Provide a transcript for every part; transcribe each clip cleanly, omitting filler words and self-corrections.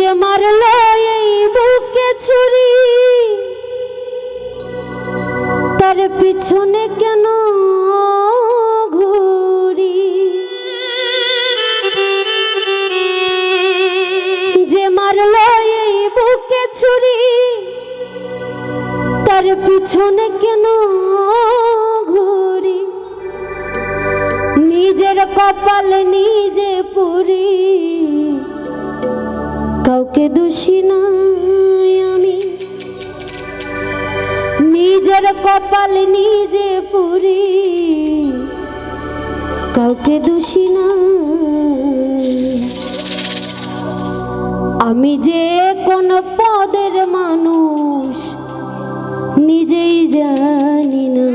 যে মারলো এই বুকে ছুরি তার পিছনে কেন ঘুরি যে মারলো এই বুকে ছুরি তার পিছনে কেন ঘুরি নিজের কপাল নিজে পুরি কাউকে দোষী নাই আমি নিজের কপাল নিজে পুরি কাউকে দোষী নাই আমি যে কোন পদের মানুষ নিজেই জানি না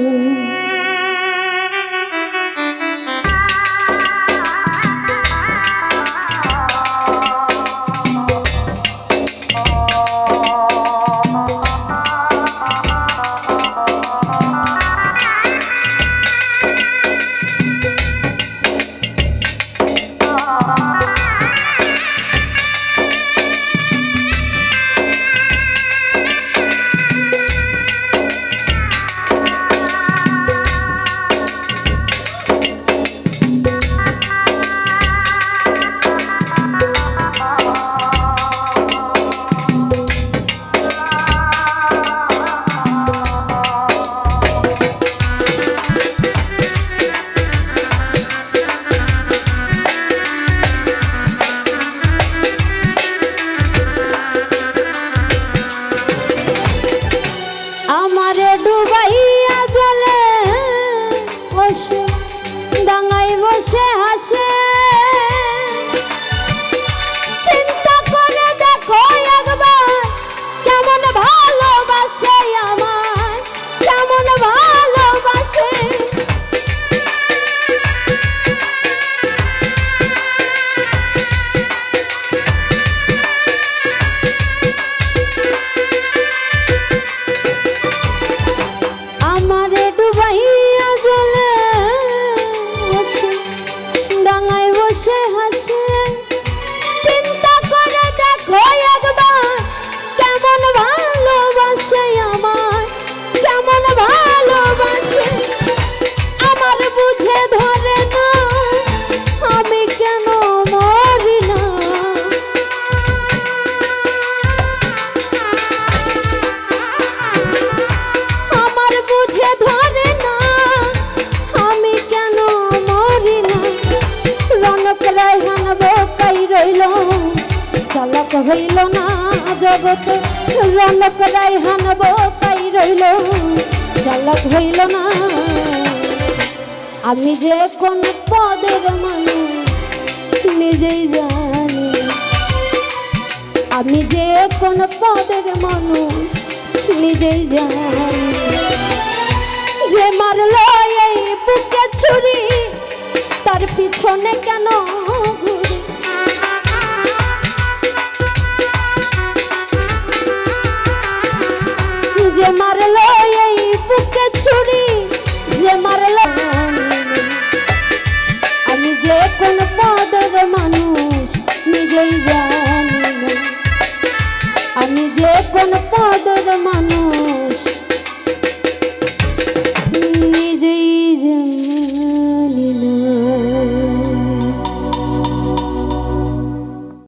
বসে হাসে চিন্তা করে দেখো একবার কেমন ভালোবাসে আমার কেমন ভালোবাসে আমারে ডুবাইয়া জলে ডাঙায় বসে হাসে চিন্তা করে দেখো একবার কেমন ভালোবাসে আমার কেমন ভালোবাসে আমার বুঝে ধরে না আমি কেন মরি না আমার বুঝে ধরে না আমি কেন মরি না রনক রায়হান বোকাই রইল চালাক হইল না জগতে রনক রায়হান বোকাই রইল চালাক হইল না আমি যে কোন পদের মানুষ নিজেই জানি আমি যে কোন পদের মানুষ নিজেই জানি যে মারলো এই বুকে ছুরি তার পিছনে কেন ঘুরি যে মারলো এই বুকে ছুরি যে মারলো আমি যে কোন পদের মানুষ নিজেই জানি না আমি যে কোন